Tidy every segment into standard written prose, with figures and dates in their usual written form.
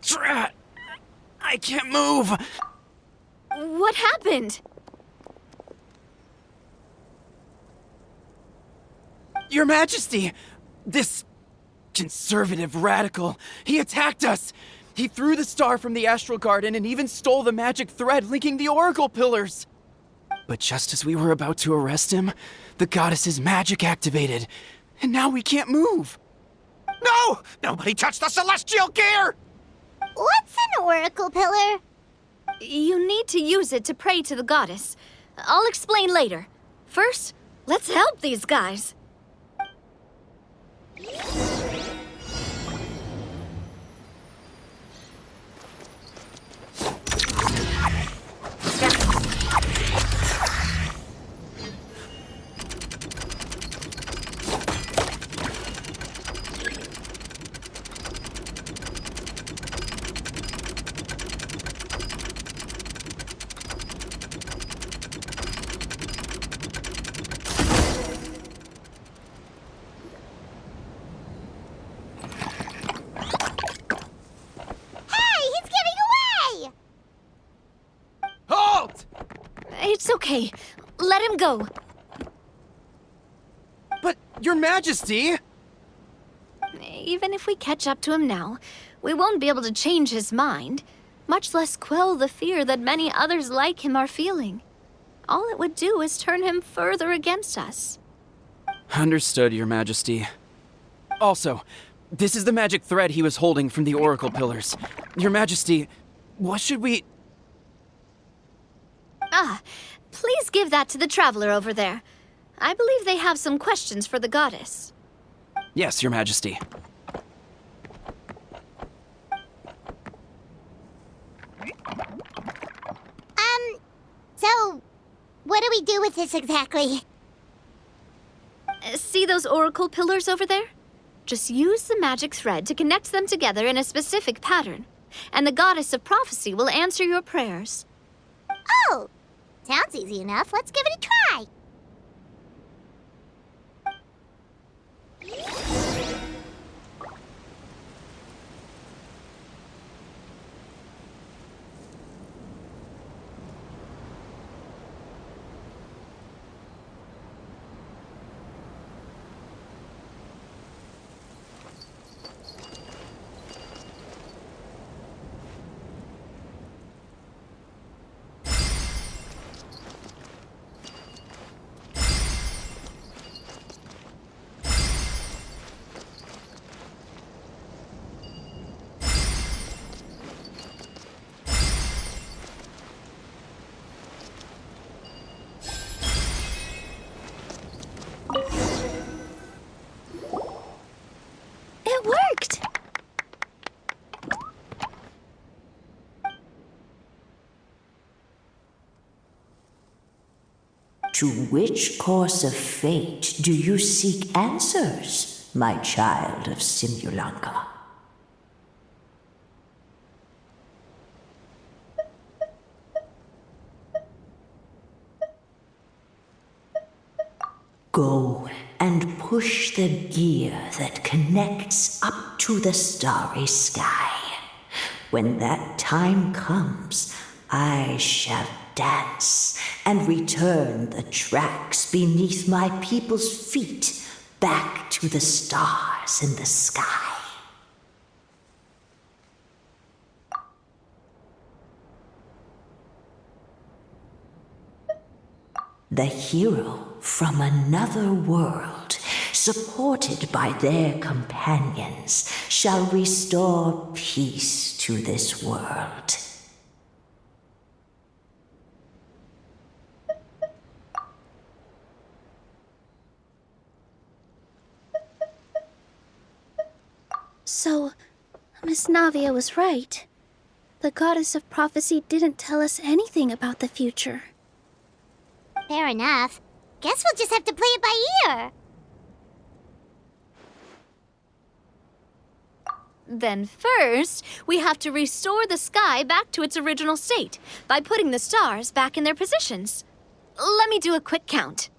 Drat! I can't move! What happened? Your Majesty! This conservative radical, he attacked us! He threw the star from the Astral Garden and even stole the magic thread linking the Oracle Pillars! But just as we were about to arrest him, the goddess's magic activated, and now we can't move! No! Nobody touched the celestial gear! What's an oracle pillar? You need to use it to pray to the goddess. I'll explain later. First, let's help these guys. It's okay. Let him go. But, Your Majesty! Even if we catch up to him now, we won't be able to change his mind, much less quell the fear that many others like him are feeling. All it would do is turn him further against us. Understood, Your Majesty. Also, this is the magic thread he was holding from the Oracle Pillars. Your Majesty, what should we... Please give that to the traveler over there. I believe they have some questions for the goddess. Yes, Your Majesty. So, what do we do with this exactly? See those oracle pillars over there? Just use the magic thread to connect them together in a specific pattern, and the goddess of prophecy will answer your prayers. Oh! Sounds easy enough. Let's give it a try. It worked! To which course of fate do you seek answers, my child of Simulanka? Go and push the gear that connects up to the starry sky. When that time comes, I shall dance and return the tracks beneath my people's feet back to the stars in the sky. The hero from another world, supported by their companions, shall restore peace to this world. So, Miss Navia was right. The goddess of prophecy didn't tell us anything about the future. Fair enough. Guess we'll just have to play it by ear. Then first, we have to restore the sky back to its original state by putting the stars back in their positions. Let me do a quick count.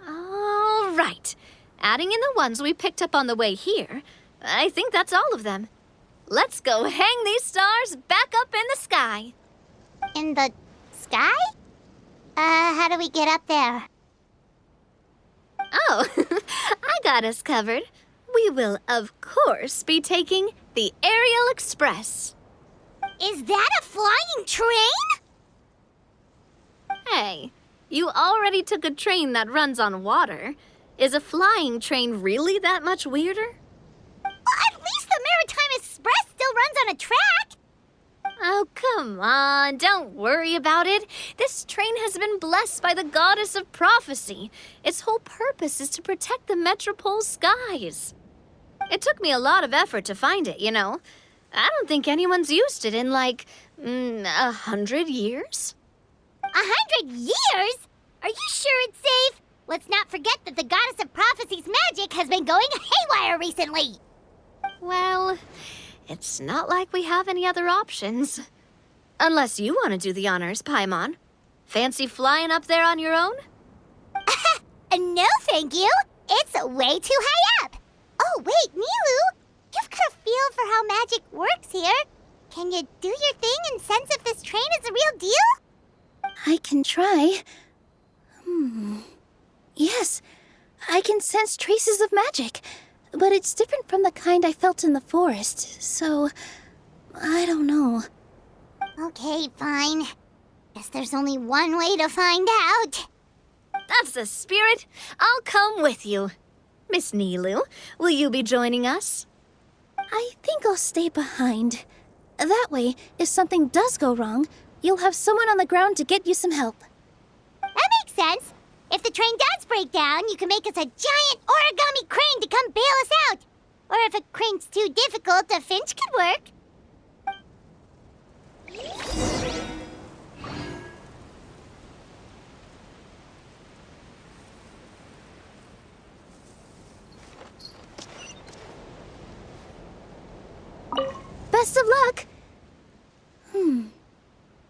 All right. Adding in the ones we picked up on the way here, I think that's all of them. Let's go hang these stars back up in the sky. In the sky? How do we get up there? Oh, I got us covered. We will, of course, be taking the Aerial Express. Is that a flying train? Hey, you already took a train that runs on water. Is a flying train really that much weirder? Well, at least the Maritime Express still runs on a track. Oh, come on, don't worry about it. This train has been blessed by the goddess of prophecy. Its whole purpose is to protect the Metropole skies. It took me a lot of effort to find it, you know. I don't think anyone's used it in, like, 100 years. 100 years? Are you sure it's safe? Let's not forget that the goddess of prophecy's magic has been going haywire recently. Well, it's not like we have any other options. Unless you want to do the honors, Paimon. Fancy flying up there on your own? No, thank you. It's way too high up. Oh, wait, Nilu. You've got a feel for how magic works here. Can you do your thing and sense if this train is a real deal? I can try. Yes, I can sense traces of magic, but it's different from the kind I felt in the forest, so I don't know. Okay, fine. Guess there's only one way to find out. That's the spirit. I'll come with you. Miss Nilu, will you be joining us? I think I'll stay behind. That way, if something does go wrong, you'll have someone on the ground to get you some help. That makes sense. If the train does break down, you can make us a giant origami crane to come bail us out. Or if a crane's too difficult, a finch could work. Best of luck!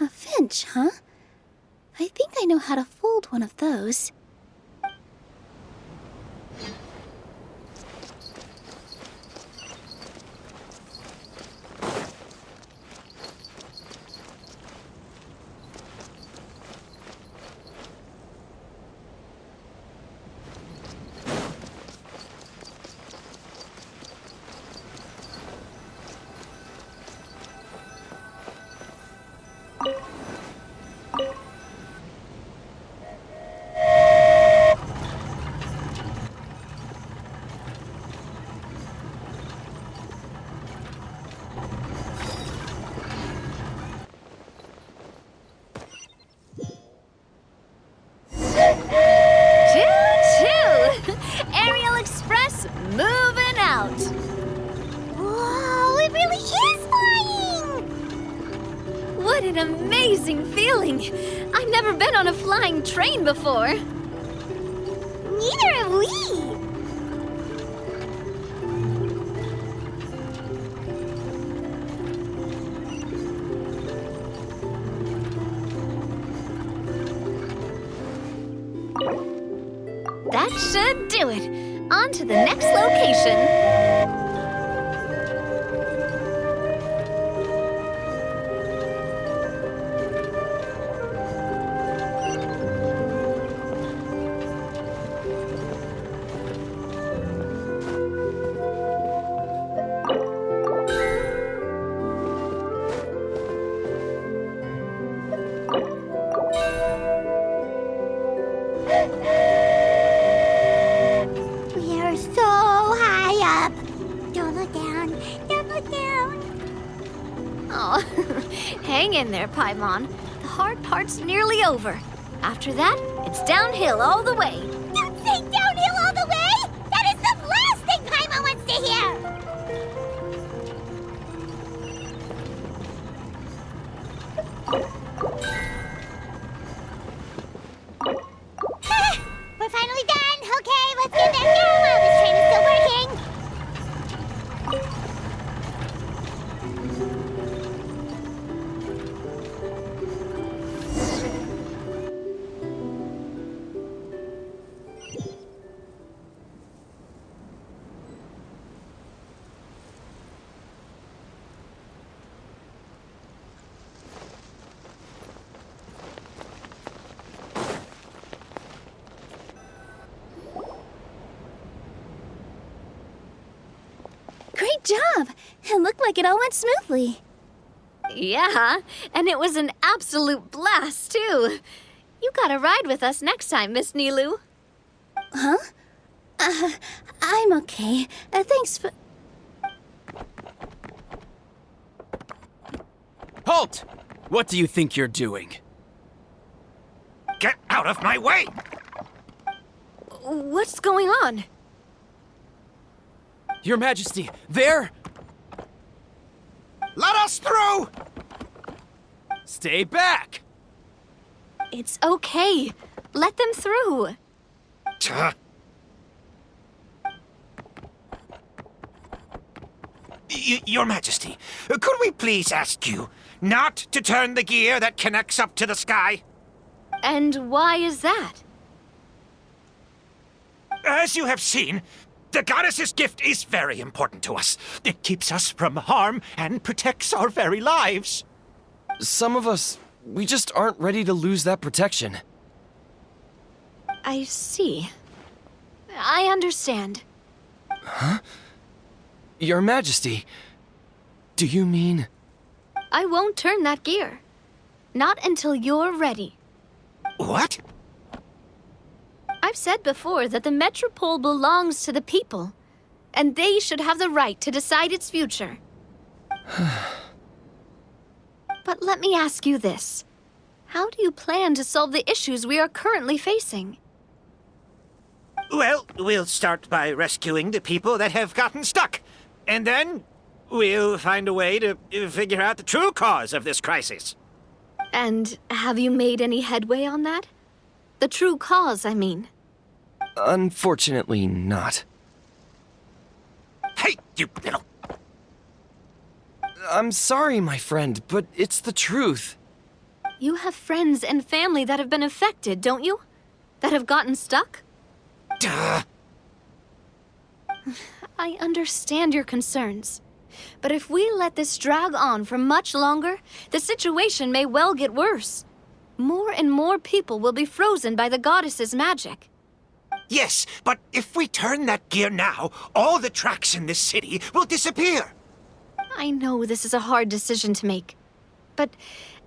A finch, huh? I think I know how to fold one of those. Choo-choo! Aerial Express moving out. Whoa, it really is flying! What an amazing feeling! I've never been on a flying train before. Neither have we. That should do it. On to the next location. We are so high up. Don't look down. Don't look down. Oh, hang in there, Paimon. The hard part's nearly over. After that, it's downhill all the way. Don't say downhill all the way. That is the last thing Paimon wants to hear. We're finally done. Okay, let's get back down while this train is still working. Good job! It looked like it all went smoothly. Yeah, and it was an absolute blast, too. You gotta ride with us next time, Miss Nilu. Huh? I'm okay. Thanks for... Halt! What do you think you're doing? Get out of my way! What's going on? Your Majesty, there! Let us through! Stay back! It's okay. Let them through. Tuh. Your Majesty, could we please ask you not to turn the gear that connects up to the sky? And why is that? As you have seen, the goddess's gift is very important to us. It keeps us from harm and protects our very lives. Some of us, we just aren't ready to lose that protection. I see. I understand. Your Majesty, do you mean... I won't turn that gear. Not until you're ready. What? I've said before that the Metropole belongs to the people, and they should have the right to decide its future. But let me ask you this. How do you plan to solve the issues we are currently facing? Well, we'll start by rescuing the people that have gotten stuck. And then we'll find a way to figure out the true cause of this crisis. And have you made any headway on that? The true cause, I mean. Unfortunately not. Hey, you little... I'm sorry, my friend, but it's the truth. You have friends and family that have been affected, don't you? That have gotten stuck? Duh. I understand your concerns. But if we let this drag on for much longer, the situation may well get worse. More and more people will be frozen by the goddess's magic. Yes, but if we turn that gear now, all the tracks in this city will disappear. I know this is a hard decision to make. But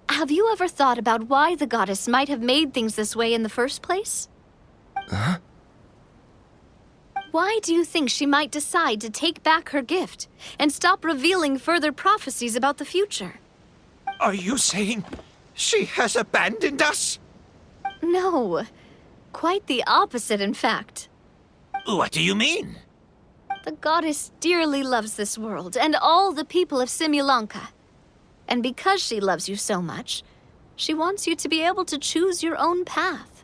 have you ever thought about why the goddess might have made things this way in the first place? Huh? Why do you think she might decide to take back her gift and stop revealing further prophecies about the future? Are you saying she has abandoned us? No. Quite the opposite, in fact. What do you mean? The goddess dearly loves this world and all the people of Simulanka. And because she loves you so much, she wants you to be able to choose your own path.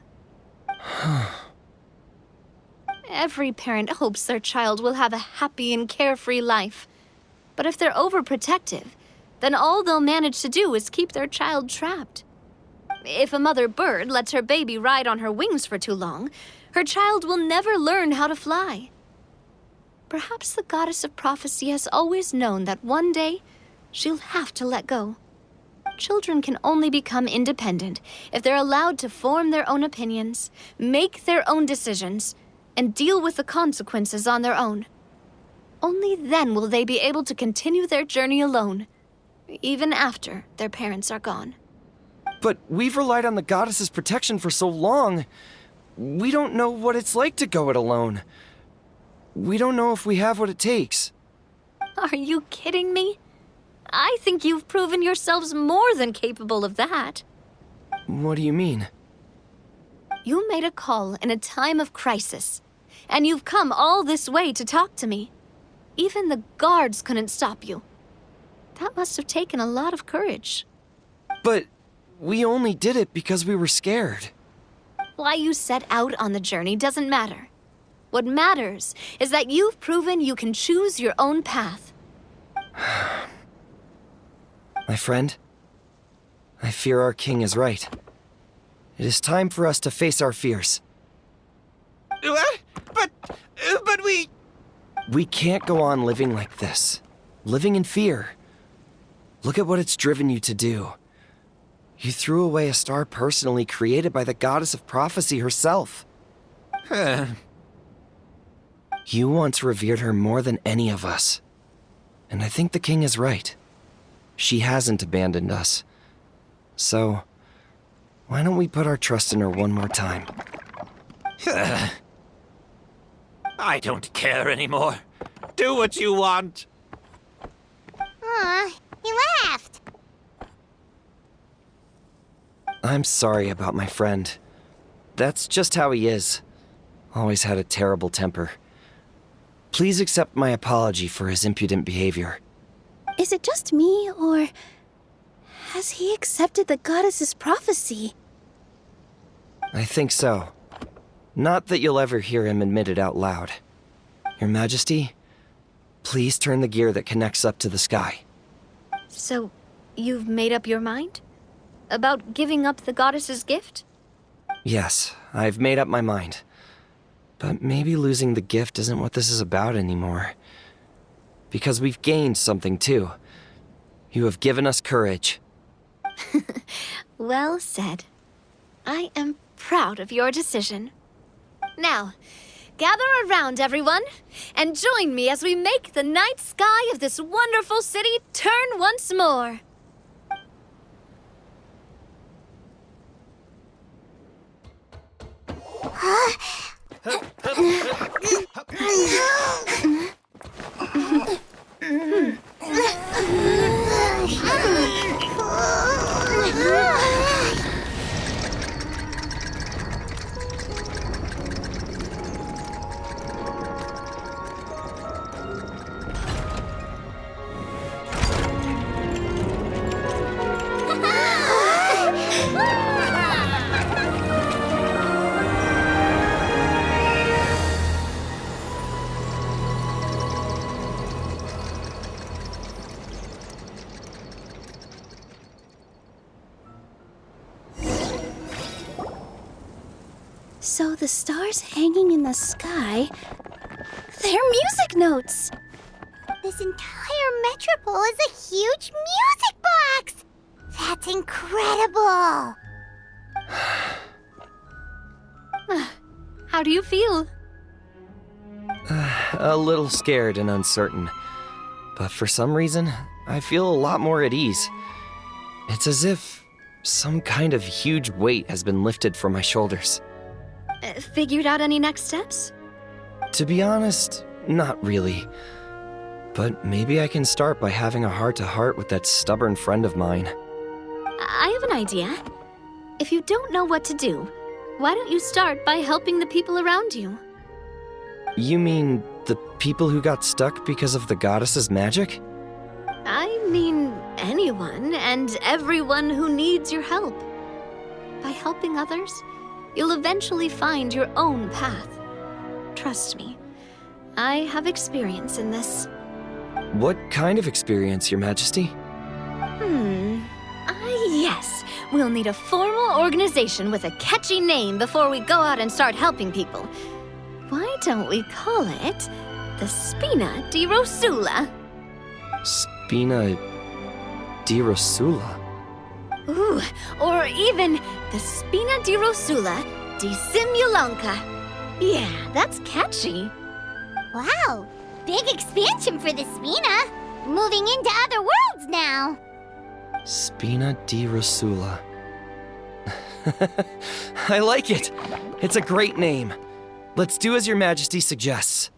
Every parent hopes their child will have a happy and carefree life. But if they're overprotective, then all they'll manage to do is keep their child trapped. If a mother bird lets her baby ride on her wings for too long, her child will never learn how to fly. Perhaps the goddess of prophecy has always known that one day she'll have to let go. Children can only become independent if they're allowed to form their own opinions, make their own decisions, and deal with the consequences on their own. Only then will they be able to continue their journey alone, even after their parents are gone. But we've relied on the goddess's protection for so long. We don't know what it's like to go it alone. We don't know if we have what it takes. Are you kidding me? I think you've proven yourselves more than capable of that. What do you mean? You made a call in a time of crisis, and you've come all this way to talk to me. Even the guards couldn't stop you. That must have taken a lot of courage. But we only did it because we were scared. Why you set out on the journey doesn't matter. What matters is that you've proven you can choose your own path. My friend, I fear our king is right. It is time for us to face our fears. What? But we... We can't go on living like this. Living in fear. Look at what it's driven you to do. You threw away a star personally created by the goddess of prophecy herself. You once revered her more than any of us. And I think the king is right. She hasn't abandoned us. So, why don't we put our trust in her one more time? I don't care anymore. Do what you want. Aw, he laughed. I'm sorry about my friend. That's just how he is. Always had a terrible temper. Please accept my apology for his impudent behavior. Is it just me, or has he accepted the goddess's prophecy? I think so. Not that you'll ever hear him admit it out loud. Your Majesty, please turn the gear that connects up to the sky. So, you've made up your mind? About giving up the goddess's gift? Yes, I've made up my mind. But maybe losing the gift isn't what this is about anymore. Because we've gained something too. You have given us courage. Well said. I am proud of your decision. Now, gather around, everyone, and join me as we make the night sky of this wonderful city turn once more. So the stars hanging in the sky, they're music notes. This entire metropole is a huge music box! That's incredible! How do you feel? A little scared and uncertain. But for some reason, I feel a lot more at ease. It's as if some kind of huge weight has been lifted from my shoulders. Figured out any next steps? To be honest, not really. But maybe I can start by having a heart-to-heart with that stubborn friend of mine. I have an idea. If you don't know what to do, why don't you start by helping the people around you? You mean the people who got stuck because of the goddess's magic? I mean anyone and everyone who needs your help. By helping others, you'll eventually find your own path. Trust me, I have experience in this. What kind of experience, Your Majesty? Yes. We'll need a formal organization with a catchy name before we go out and start helping people. Why don't we call it the Spina di Rosula? Spina di Rosula? Ooh, or even the Spina di Rosula di Simulanka. Yeah, that's catchy. Wow, big expansion for the Spina. Moving into other worlds now. Spina di Rosula. I like it. It's a great name. Let's do as Your Majesty suggests.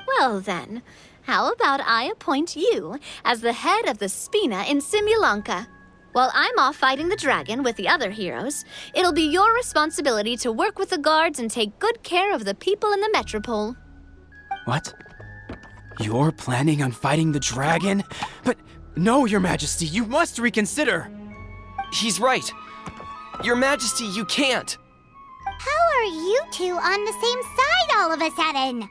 Well then, how about I appoint you as the head of the Spina in Simulanka? While I'm off fighting the dragon with the other heroes, it'll be your responsibility to work with the guards and take good care of the people in the metropole. What? You're planning on fighting the dragon? But no, Your Majesty, you must reconsider. He's right. Your Majesty, you can't. How are you two on the same side all of a sudden?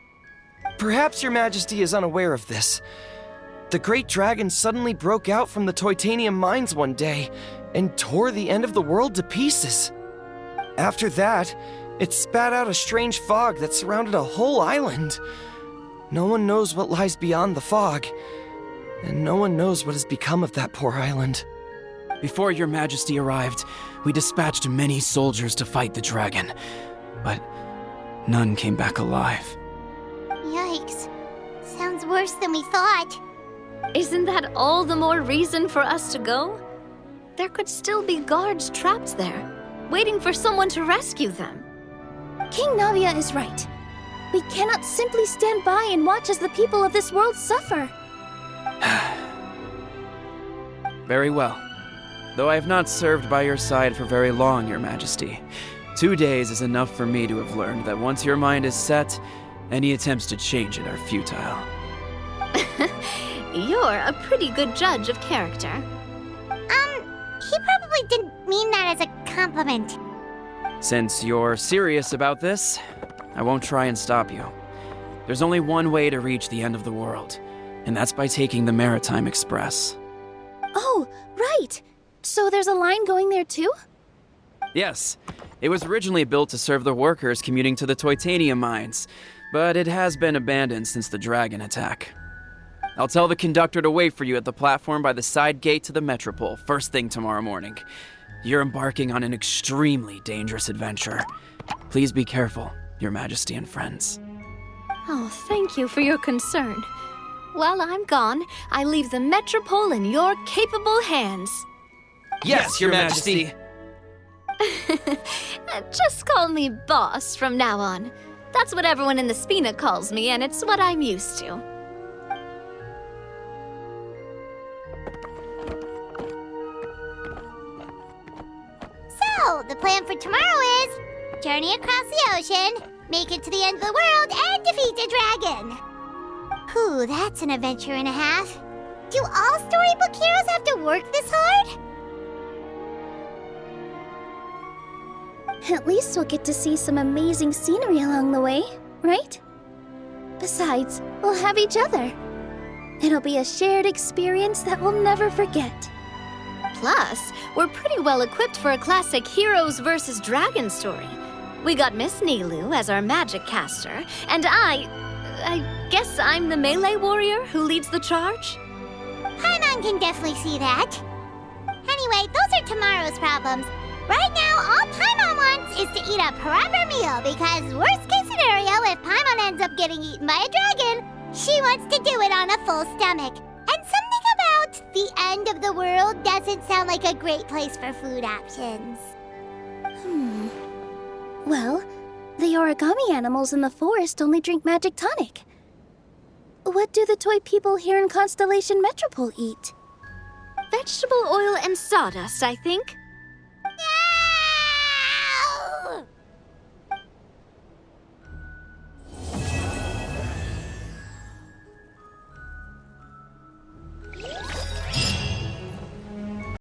Perhaps Your Majesty is unaware of this. The great dragon suddenly broke out from the Titanium mines one day and tore the end of the world to pieces. After that, it spat out a strange fog that surrounded a whole island. No one knows what lies beyond the fog, and no one knows what has become of that poor island. Before Your Majesty arrived, we dispatched many soldiers to fight the dragon, but none came back alive. Yikes. Sounds worse than we thought. Isn't that all the more reason for us to go? There could still be guards trapped there, waiting for someone to rescue them. King Navia is right. We cannot simply stand by and watch as the people of this world suffer. Very well. Though I have not served by your side for very long, Your Majesty. 2 days is enough for me to have learned that once your mind is set, any attempts to change it are futile. You're a pretty good judge of character. He probably didn't mean that as a compliment. Since you're serious about this, I won't try and stop you. There's only one way to reach the end of the world, and that's by taking the Maritime Express. Oh, right. So there's a line going there too? Yes, it was originally built to serve the workers commuting to the Titanium mines, but it has been abandoned since the dragon attack. I'll tell the conductor to wait for you at the platform by the side gate to the Metropole first thing tomorrow morning. You're embarking on an extremely dangerous adventure. Please be careful, Your Majesty and friends. Oh, thank you for your concern. While I'm gone, I leave the Metropole in your capable hands. Yes, Your Majesty. Just call me boss from now on. That's what everyone in the Spina calls me, and it's what I'm used to. So, the plan for tomorrow is journey across the ocean, make it to the end of the world, and defeat a dragon. Whew, that's an adventure and a half. Do all storybook heroes have to work this hard? At least we'll get to see some amazing scenery along the way, right? Besides, we'll have each other. It'll be a shared experience that we'll never forget. Plus, we're pretty well equipped for a classic heroes versus dragon story. We got Miss Nilu as our magic caster, and I guess I'm the melee warrior who leads the charge? Paimon can definitely see that. Anyway, those are tomorrow's problems. Right now, all Paimon wants is to eat a proper meal because worst case scenario, if Paimon ends up getting eaten by a dragon, she wants to do it on a full stomach. And something about the end of the world doesn't sound like a great place for food options. Well, the origami animals in the forest only drink magic tonic. What do the toy people here in Constellation Metropole eat? Vegetable oil and sawdust, I think.